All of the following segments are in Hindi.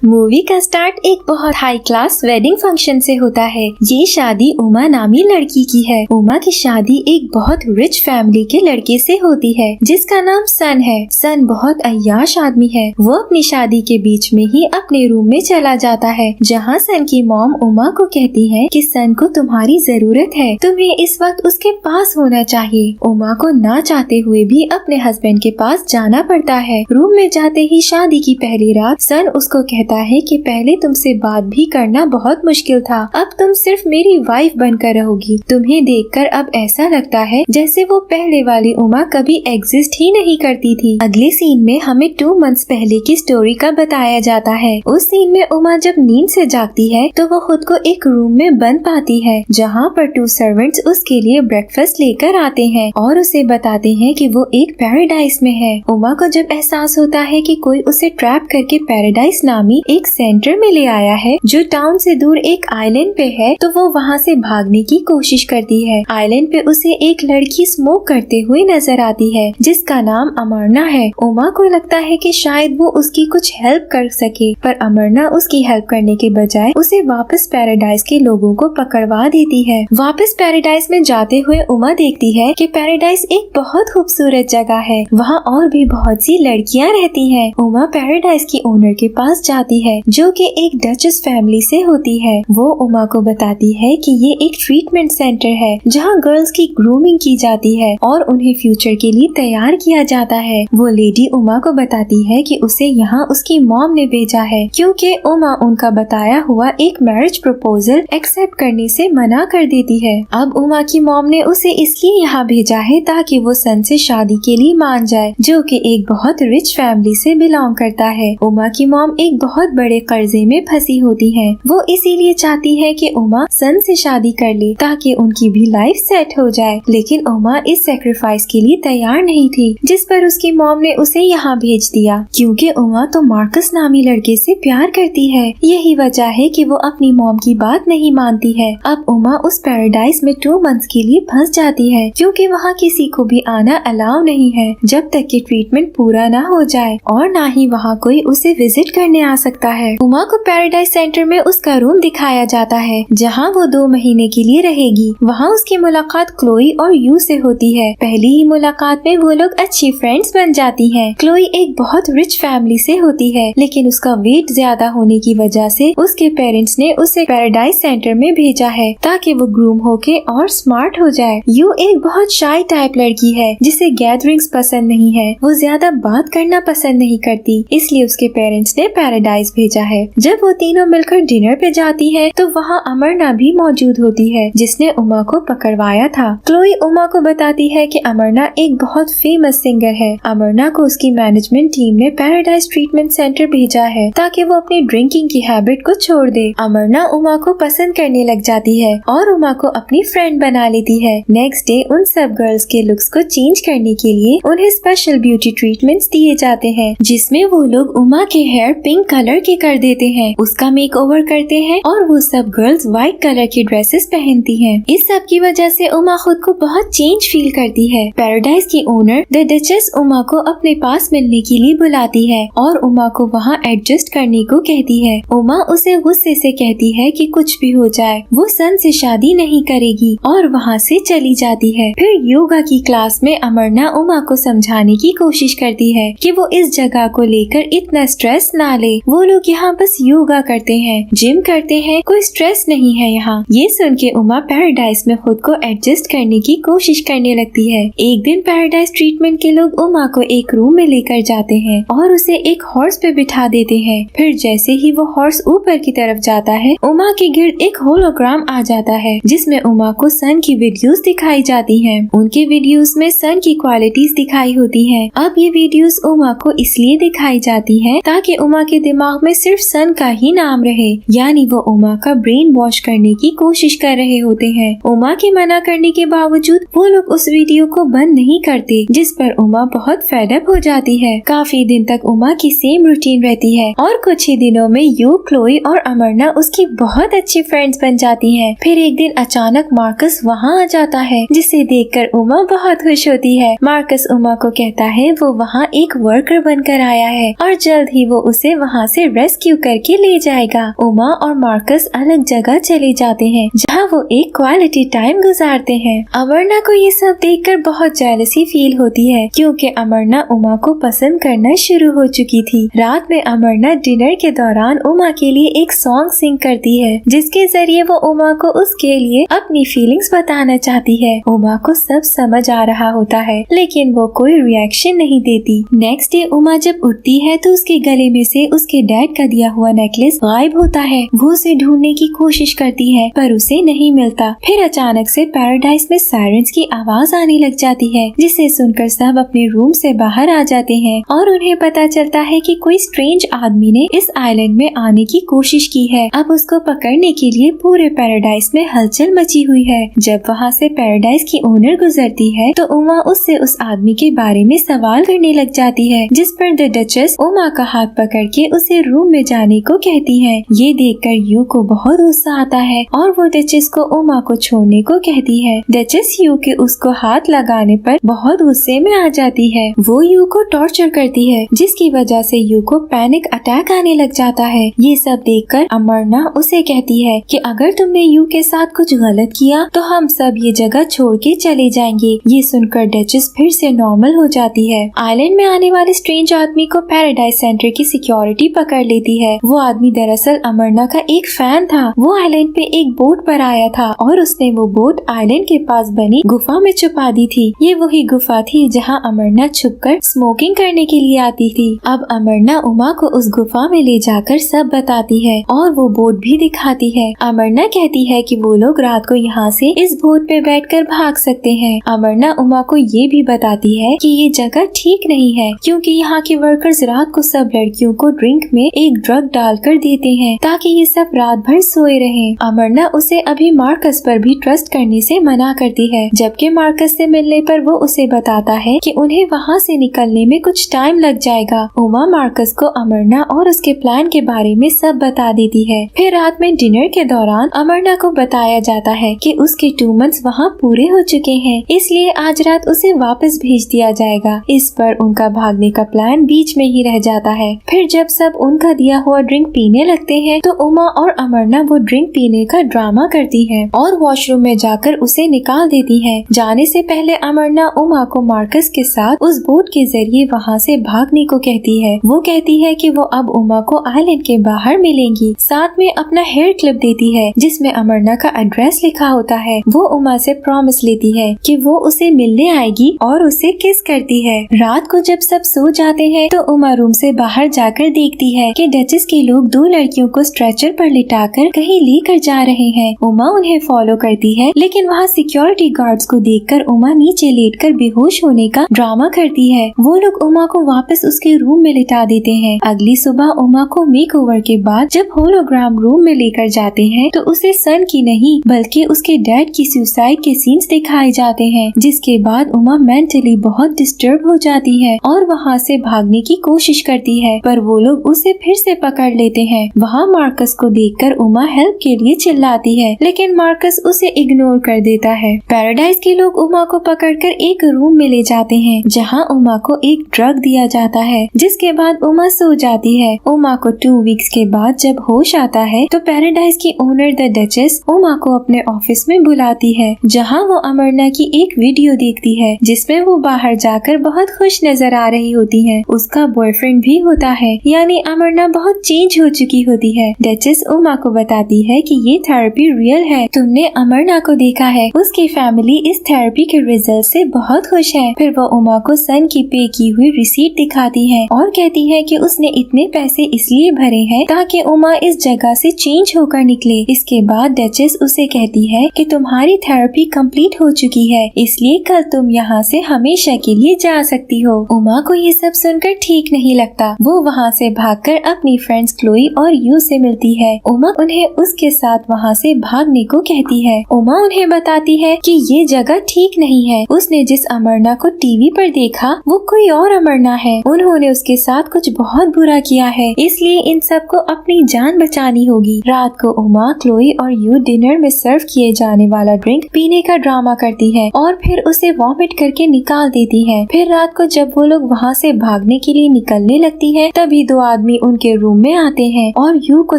मूवी का स्टार्ट एक बहुत हाई क्लास वेडिंग फंक्शन से होता है। ये शादी उमा नामी लड़की की है। उमा की शादी एक बहुत रिच फैमिली के लड़के से होती है जिसका नाम सन है। सन बहुत अय्याश आदमी है। वो अपनी शादी के बीच में ही अपने रूम में चला जाता है जहाँ सन की मॉम उमा को कहती है कि सन को तुम्हारी जरूरत है, तुम्हें इस वक्त उसके पास होना चाहिए। उमा को ना चाहते हुए भी अपने हस्बैंड के पास जाना पड़ता है। रूम में जाते ही शादी की पहली रात सन उसको कहता है कि पहले तुमसे बात भी करना बहुत मुश्किल था, अब तुम सिर्फ मेरी वाइफ बनकर रहोगी। तुम्हें देखकर अब ऐसा लगता है जैसे वो पहले वाली उमा कभी एग्जिस्ट ही नहीं करती थी। अगले सीन में हमें 2 मंथ्स पहले की स्टोरी का बताया जाता है। उस सीन में उमा जब नींद से जागती है तो वो खुद को एक रूम में बंद पाती है जहाँ पर 2 सर्वेंट्स उसके लिए ब्रेकफास्ट लेकर आते हैं और उसे बताते हैं कि वो एक पैराडाइज में है। उमा को जब एहसास होता है कि कोई उसे ट्रैप करके पैराडाइज नामी एक सेंटर में ले आया है जो टाउन से दूर एक आइलैंड पे है, तो वो वहाँ से भागने की कोशिश करती है। आइलैंड पे उसे एक लड़की स्मोक करते हुए नजर आती है जिसका नाम अमरना है। उमा को लगता है कि शायद वो उसकी कुछ हेल्प कर सके, पर अमरना उसकी हेल्प करने के बजाय उसे वापस पैराडाइज के लोगों को पकड़वा देती है। वापस पैराडाइज में जाते हुए उमा देखती है कि पैराडाइज एक बहुत खूबसूरत जगह है, वहाँ और भी बहुत सी लड़कियाँ रहती हैं। उमा पैराडाइज की ओनर के पास जाती है जो कि एक डचेस फैमिली से होती है। वो उमा को बताती है कि ये एक ट्रीटमेंट सेंटर है जहाँ गर्ल्स की ग्रूमिंग की जाती है और उन्हें फ्यूचर के लिए तैयार किया जाता है। वो लेडी उमा को बताती है कि उसे यहाँ उसकी मॉम ने भेजा है क्योंकि उमा उनका बताया हुआ एक मैरिज प्रपोजल एक्सेप्ट करने से मना कर देती है। अब उमा की मॉम ने उसे इसलिए यहाँ भेजा है ताकि वो सन से शादी के लिए मान जाए जो कि एक बहुत रिच फैमिली से बिलोंग करता है। उमा की मॉम एक बहुत बड़े कर्जे में फंसी होती है। वो इसीलिए चाहती है कि उमा सन से शादी कर ले ताकि उनकी भी लाइफ सेट हो जाए, लेकिन उमा इस सेक्रीफाइस के लिए तैयार नहीं थी जिस पर उसकी मॉम ने उसे यहाँ भेज दिया क्योंकि उमा तो मार्कस नामी लड़के से प्यार करती है। यही वजह है कि वो अपनी मॉम की बात नहीं मानती है। अब उमा उस पैराडाइज में 2 मंथ्स के लिए फंस जाती है क्योंकि वहाँ किसी को भी आना अलाउ नहीं है जब तक कि ट्रीटमेंट पूरा ना हो जाए और ना ही वहाँ कोई उसे विजिट करने आ सकता है। उमा को पैराडाइज सेंटर में उसका रूम दिखाया जाता है जहाँ वो 2 महीने के लिए रहेगी। वहाँ उसकी मुलाकात क्लोई और यू से होती है। पहली ही मुलाकात में वो लोग अच्छी फ्रेंड्स बन जाती हैं। क्लोई एक बहुत रिच फैमिली से होती है लेकिन उसका वेट ज्यादा होने की वजह से उसके पेरेंट्स ने उसे पैराडाइज सेंटर में भेजा है ताकि वो ग्रूम होके और स्मार्ट हो जाए। यू एक बहुत शाई टाइप लड़की है जिसे गैदरिंग्स पसंद नहीं है। वो ज्यादा बात करना पसंद नहीं करती, इसलिए उसके पेरेंट्स ने पैराडाइज भेजा है। जब वो तीनों मिलकर डिनर पे जाती है तो वहाँ अमरना भी मौजूद होती है जिसने उमा को पकड़वाया था। क्लोई उमा को बताती है कि अमरना एक बहुत फेमस सिंगर है। अमरना को उसकी मैनेजमेंट टीम ने पैराडाइज ट्रीटमेंट सेंटर भेजा है ताकि वो अपनी ड्रिंकिंग की हैबिट को छोड़ दे। अमरना उमा को पसंद करने लग जाती है और उमा को अपनी फ्रेंड बना लेती है। नेक्स्ट डे उन सब गर्ल्स के लुक्स को चेंज करने के लिए उन्हें स्पेशल ब्यूटी ट्रीटमेंट्स दिए जाते हैं जिसमें वो लोग उमा के हेयर पिंक कलर के कर देते हैं, उसका मेकओवर करते हैं और वो सब गर्ल्स व्हाइट कलर की ड्रेसेस पहनती हैं। इस सब की वजह से उमा खुद को बहुत चेंज फील करती है। पैराडाइज की ओनर द डचेस उमा को अपने पास मिलने के लिए बुलाती है और उमा को वहाँ एडजस्ट करने को कहती है। उमा उसे गुस्से से कहती है कि कुछ भी हो जाए वो सन से शादी नहीं करेगी और वहाँ से चली जाती है। फिर योगा की क्लास में अमरना उमा को समझाने की कोशिश करती है कि वो इस जगह को लेकर इतना स्ट्रेस ना ले। वो लोग यहाँ बस योगा करते हैं, जिम करते हैं, कोई स्ट्रेस नहीं है यहाँ। ये सुन के उमा पैराडाइज में खुद को एडजस्ट करने की कोशिश करने लगती है। एक दिन पैराडाइज ट्रीटमेंट के लोग उमा को एक रूम में लेकर जाते हैं और उसे एक हॉर्स पे बिठा देते हैं। फिर जैसे ही वो हॉर्स ऊपर की तरफ जाता है उमा के गिर्द एक होलोग्राम आ जाता है जिसमें उमा को सन की वीडियोस दिखाई जाती हैं। उनके वीडियोस में सन की क्वालिटीज दिखाई होती हैं। अब ये वीडियोस उमा को इसलिए दिखाई जाती हैं ताकि उमा के दिमाग में सिर्फ सन का ही नाम रहे, यानी वो उमा का ब्रेन वॉश करने की कोशिश कर रहे होते हैं। उमा के मना करने के बावजूद वो लोग उस वीडियो को बंद नहीं करते जिस पर उमा बहुत फेड अप हो जाती है। काफी दिन तक उमा की सेम रूटीन रहती है और कुछ ही दिनों में यू, क्लोई और अमरना उसकी बहुत अच्छी फ्रेंड्स बन जाती हैं। फिर एक दिन अचानक मार्कस वहाँ आ जाता है जिसे देखकर उमा बहुत खुश होती है। मार्कस उमा को कहता है वो वहाँ एक वर्कर बनकर आया है और जल्द ही वो उसे वहाँ से रेस्क्यू करके ले जाएगा। उमा और मार्कस अलग जगह चले जाते हैं जहाँ वो एक क्वालिटी टाइम गुजारते हैं। अमरना को ये सब देखकर बहुत जेलसी फील होती है क्योंकि अमरना उमा को पसंद करना शुरू हो चुकी थी। रात में अमरना डिनर के दौरान उमा के लिए एक सॉन्ग सिंग करती है जिसके जरिए वो उमा को उसके लिए अपनी फीलिंग्स बताना चाहती है। उमा को सब समझ आ रहा होता है लेकिन वो कोई रिएक्शन नहीं देती। नेक्स्ट डे उमा जब उठती है तो उसके गले में से उसके डैड का दिया हुआ नेकलेस गायब होता है। वो उसे ढूंढने की कोशिश करती है पर उसे नहीं मिलता। फिर अचानक से पैराडाइज में सायरन्स की आवाज आने लग जाती है जिसे सुनकर सब अपने रूम से बाहर आ जाते हैं और उन्हें पता चलता है कि कोई स्ट्रेंज आदमी ने इस आइलैंड में आने की कोशिश की है। अब उसको पकड़ने के लिए पूरे पैराडाइज में हलचल मची हुई है। जब वहाँ से पैराडाइज की ओनर गुजरती है तो उमा उससे उस आदमी के बारे में सवाल करने लग जाती है, जिस पर द डचेस उमा का हाथ पकड़ के उसे रूम में जाने को कहती है। ये देखकर यू को बहुत गुस्सा आता है और वो डचेस को उमा को छोड़ने को कहती है। डचेस यू के उसको हाथ लगाने पर बहुत गुस्से में आ जाती है। वो यू को टॉर्चर करती है जिसकी वजह से यू को पैनिक अटैक आने लग जाता है। ये सब देखकर अमरना उसे कहती है कि अगर तुमने यू के साथ कुछ गलत किया तो हम सब ये जगह छोड़ के चले जाएंगे। ये सुनकर डचेस फिर से नॉर्मल हो जाती है। आइलैंड में आने वाले स्ट्रेंज आदमी को पैराडाइज सेंटर की सिक्योरिटी पकड़ लेती है। वो आदमी दरअसल अमरना का एक फैन था। वो आइलैंड पे एक बोट पर आया था और उसने वो बोट आइलैंड के पास बनी गुफा में छुपा दी थी। ये वही गुफा थी जहाँ अमरना छुपकर स्मोकिंग करने के लिए आती थी। अब अमरना उमा को उस गुफा में ले जाकर सब बताती है और वो बोट भी दिखाती है। अमरना कहती है कि वो लोग रात को यहाँ से इस बोट पे बैठकर भाग सकते हैं। अमरना उमा को ये भी बताती है कि ये जगह ठीक नहीं है क्योंकि यहाँ के वर्कर्स रात को सब लड़कियों को ड्रिंक में एक ड्रग डालकर देते हैं ताकि ये सब रात भर सोए रहें। अमरना उसे अभी मार्कस पर भी ट्रस्ट करने से मना करती है, जबकि मार्कस से मिलने पर वो उसे बताता है कि उन्हें वहाँ से निकलने में कुछ टाइम लग जाएगा। उमा मार्कस को अमरना और उसके प्लान के बारे में सब बता देती है। फिर रात में डिनर के दौरान अमरना को बताया जाता है कि उसके 2 मंथ्स वहाँ पूरे हो चुके हैं, इसलिए आज रात उसे वापस भेज दिया जाएगा। इस पर उनका भागने का प्लान बीच में ही रह जाता है। फिर जब सब उनका दिया हुआ ड्रिंक पीने लगते हैं तो उमा और अमरना वो ड्रिंक पीने का ड्रामा करती है और वॉशरूम में जाकर उसे निकाल देती है। जाने से पहले अमरना उमा को मार्कस के साथ उस बोट के जरिए वहाँ से भागने को कहती है। वो कहती है कि वो अब उमा को आइलैंड के बाहर मिलेंगी। साथ में अपना हेयर क्लिप देती है जिसमें अमरना का एड्रेस लिखा होता है। वो उमा से प्रॉमिस लेती है कि वो उसे मिलने आएगी और उसे किस करती है। रात को जब सब सो जाते हैं तो उमा रूम से बाहर जाकर देखती है कि डचेस के लोग 2 लड़कियों को स्ट्रेचर पर लिटाकर कहीं लेकर जा रहे हैं। उमा उन्हें फॉलो करती है लेकिन वहाँ सिक्योरिटी गार्ड्स को देखकर उमा नीचे लेटकर बेहोश होने का ड्रामा करती है। वो लोग उमा को वापस उसके रूम में लिटा देते हैं। अगली सुबह उमा को मेकओवर के बाद जब होलोग्राम रूम में लेकर जाते हैं तो उसे सन की नहीं बल्कि उसके डैड की सुसाइड के सीन्स दिखाए जाते हैं, जिसके बाद उमा मेंटली बहुत डिस्टर्ब हो जाती है और वहाँ से भागने की कोशिश करती है पर वो लोग उसे फिर से पकड़ लेते हैं। वहाँ मार्कस को देखकर उमा हेल्प के लिए चिल्लाती है लेकिन मार्कस उसे इग्नोर कर देता है। पैराडाइज के लोग उमा को पकड़कर एक रूम में ले जाते हैं जहाँ उमा को एक ड्रग दिया जाता है, जिसके बाद उमा सो जाती है। उमा को 2 वीक्स के बाद जब होश आता है तो पैराडाइज की ओनर द डचेस उमा को अपने ऑफिस में बुलाती है जहाँ वो अमरना की एक वीडियो देखती है जिसमें वो बाहर जाकर बहुत खुश नजर आ रही होती है। उसका बॉयफ्रेंड भी होता है, यानी अमरना बहुत चेंज हो चुकी होती है। डचेस उमा को बताती है कि ये थेरेपी रियल है, तुमने अमरना को देखा है, उसकी फैमिली इस थेरेपी के रिजल्ट से बहुत खुश है। फिर वो उमा को सन की पे की हुई रिसीट दिखाती है और कहती है कि उसने इतने पैसे इसलिए भरे हैं ताकि उमा इस जगह से चेंज होकर निकले। इसके बाद डचेस उसे कहती है कि तुम्हारी थेरेपी कंप्लीट हो चुकी है, इसलिए कल तुम यहाँ से हमेशा के लिए जा सकती हो। उमा को ये सब सुनकर ठीक नहीं लगता। वो वहाँ से भागकर अपनी फ्रेंड्स क्लोई और यू से मिलती है। उमा उन्हें उसके साथ वहाँ से भागने को कहती है। उमा उन्हें बताती है कि ये जगह ठीक नहीं है। उसने जिस अमरना को टीवी पर देखा वो कोई और अमरना है। उन्होंने उसके साथ कुछ बहुत बुरा किया है, इसलिए इन सबको अपनी जान बचानी होगी। रात को उमा, क्लोई और यू डिनर में सर्व किए जाने वाला ड्रिंक पीने का ड्रामा करती है और फिर उसे वॉमिट करके निकाल देती है। फिर रात को जब वो लोग वहाँ से भागने के लिए निकलने लगती है तभी 2 आदमी उनके रूम में आते हैं और यू को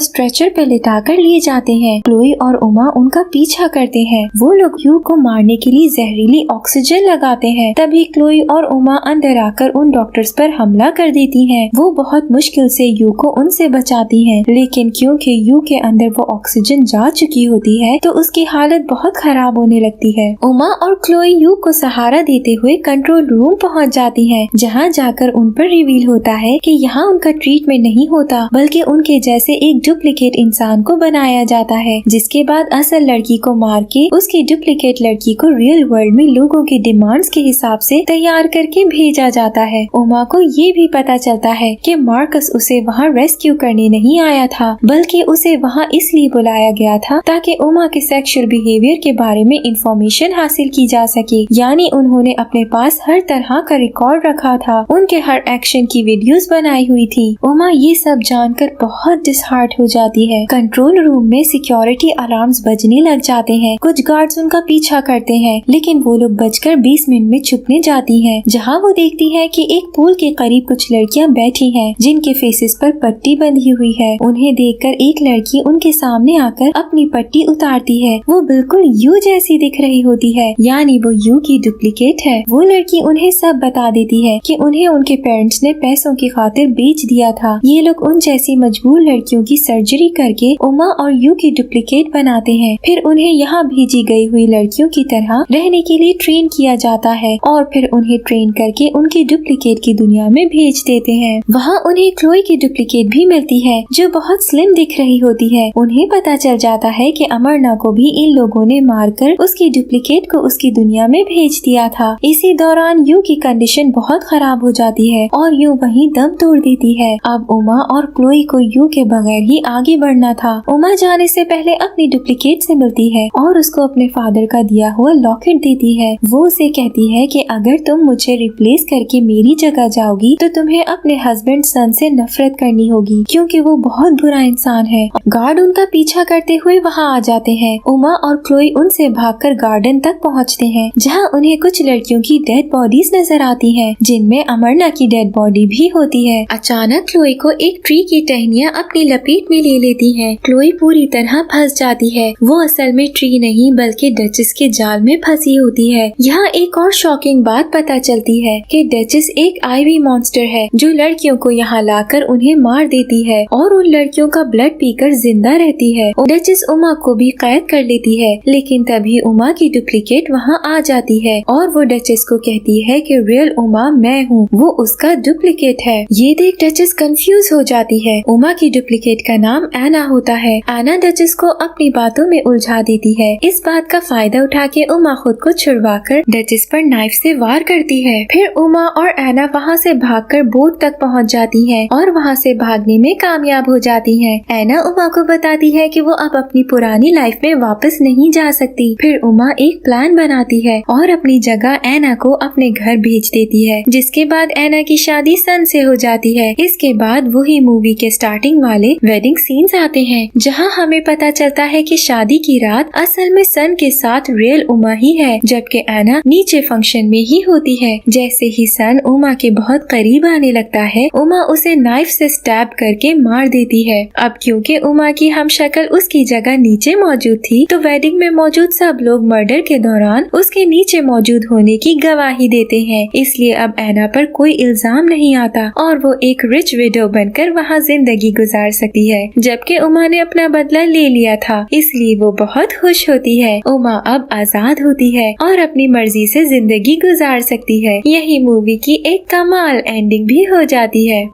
स्ट्रेचर पे लिटाकर लिए जाते हैं। क्लोई और उमा उनका पीछा करते हैं। वो लोग यू को मारने के लिए जहरीली ऑक्सीजन लगाते हैं। तभी क्लोई और उमा अंदर आकर उन डॉक्टर्स पर हमला कर देती हैं। वो बहुत मुश्किल से यू को उनसे बचाती हैं, लेकिन क्योंकि यू के अंदर वो ऑक्सीजन जा चुकी होती है तो उसकी हालत बहुत खराब होने लगती है। उमा और क्लोई यू को सहारा देते हुए कंट्रोल रूम पहुंच जाती हैं, जहां जाकर उन पर रिवील होता है कि यहाँ उनका ट्रीटमेंट नहीं होता बल्कि उनके जैसे एक डुप्लीकेट इंसान को बनाया जाता है, जिसके बाद असल लड़की को मार के उसकी डुप्लीकेट लड़की को रियल वर्ल्ड में लोगों की डिमांड्स के हिसाब से तैयार करके भेजा जाता है। उमा को ये भी पता चलता है कि मार्कस उसे वहाँ रेस्क्यू करने नहीं आया था, बल्कि उसे वहाँ इसलिए बुलाया गया था ताकि उमा के सेक्सुअल बिहेवियर के बारे में इंफॉर्मेशन हासिल की जा सके। यानी उन्होंने अपने पास हर तरह का रिकॉर्ड रखा था, उनके हर एक्शन की वीडियोस बनाई हुई थी। उमा ये सब जानकर बहुत डिसहार्ट हो जाती है। कंट्रोल रूम में सिक्योरिटी अलार्म्स बजने लग जाते हैं। कुछ गार्ड्स उनका पीछा करते हैं, लेकिन वो लोग बचकर बेसमेंट में छुपने जाती हैं, जहां वो देखती है कि एक पूल के करीब कुछ लड़कियां बैठी हैं, जिनके फेसेस पर पट्टी बंधी हुई है। उन्हें देखकर एक लड़की उनके सामने आकर अपनी पट्टी उतारती है। वो बिल्कुल यू जैसी दिख रही होती है, यानी वो यू की डुप्लीकेट है। वो लड़की उन्हें सब बता देती है कि उन्हें उनके पेरेंट्स ने पैसों की खातिर बेच दिया था। ये लोग उन जैसी मजबूर लड़कियों की सर्जरी करके उमा और यू की डुप्लीकेट बनाते हैं। फिर उन्हें यहाँ भेजी गई हुई लड़कियों की तरह रहने के लिए ट्रेन किया जाता है और फिर उन्हें ट्रेन करके उनकी डुप्लीकेट की दुनिया में भेज देते हैं। वहाँ उन्हें क्लोई की डुप्लीकेट भी मिलती है, जो बहुत स्लिम दिख रही होती है। उन्हें पता चल जाता है कि अमरना को भी इन लोगों ने मारकर उसकी डुप्लीकेट को उसकी दुनिया में भेज दिया था। इसी दौरान यू की कंडीशन बहुत खराब हो जाती है और यू वहीं दम तोड़ देती है। अब उमा और क्लोई को यू के बगैर ही आगे बढ़ना था। उमा जाने से पहले अपनी डुप्लीकेट से मिलती है और उसको अपने फादर का दिया हुआ लॉकेट देती है। वो उसे कहती है कि अगर तुम मुझे रिप्लेस करके मेरी जगह जाओगी तो तुम्हें अपने हस्बैंड सन से नफरत करनी होगी, क्योंकि वो बहुत बुरा इंसान है। गार्ड उनका पीछा करते हुए वहाँ आ जाते हैं। उमा और क्लोई उनसे भागकर गार्डन तक पहुँचते हैं, जहाँ उन्हें कुछ लड़कियों की डेड बॉडीज नजर आती हैं, जिनमें अमरना की डेड बॉडी भी होती है। अचानक क्लोई को एक ट्री की टहनियाँ अपनी लपेट में ले लेती हैं। क्लोई पूरी तरह फंस जाती है। वो असल में ट्री नहीं बल्कि डचेस के जाल में फंसी होती है। यहाँ एक और शॉकिंग बात पता चलती है कि डचेस एक आईवी मॉन्स्टर है, जो लड़कियों को यहाँ लाकर उन्हें मार देती है और उन लड़कियों का ब्लड पीकर जिंदा रहती है। डचेस उमा को भी कैद कर लेती है, लेकिन तभी उमा की डुप्लीकेट वहाँ आ जाती है और वो डचेस को कहती है कि रियल उमा मैं हूँ, वो उसका डुप्लीकेट है। ये देख डचेस कंफ्यूज हो जाती है। उमा की डुप्लीकेट का नाम एना होता है। एना डचेस को अपनी बातों में उलझा देती है। इस बात का फायदा उठा के उमा खुद को छुड़वाकर डचेस पर नाइफ से वार करती है। फिर उमा और एना वहाँ से भागकर बोट तक पहुँच जाती हैं और वहाँ से भागने में कामयाब हो जाती हैं। एना उमा को बताती है कि वो अब अपनी पुरानी लाइफ में वापस नहीं जा सकती। फिर उमा एक प्लान बनाती है और अपनी जगह एना को अपने घर भेज देती है, जिसके बाद एना की शादी सन से हो जाती है। इसके बाद वही मूवी के स्टार्टिंग वाले वेडिंग सीन्स आते हैं, जहाँ हमें पता चलता है कि शादी की रात असल में सन के साथ रियल उमा ही है, जबकि एना नीचे फंक्शन में ही होती है। जैसे ही सन उमा के बहुत करीब आने लगता है, उमा उसे नाइफ से स्टैब करके मार देती है। अब क्योंकि उमा की हम शक्ल उसकी जगह नीचे मौजूद थी, तो वेडिंग में मौजूद सब लोग मर्डर के दौरान उसके नीचे मौजूद होने की गवाही देते हैं। इसलिए अब एना पर कोई इल्जाम नहीं आता और वो एक रिच विडो बनकर वहाँ जिंदगी गुजार सकती है, जबकि उमा ने अपना बदला ले लिया था। इसलिए वो बहुत खुश होती है। उमा अब आजाद होती है और अपनी मर्जी से जिंदगी गुजार सकती है। यही मूवी की एक कमाल एंडिंग भी हो जाती है।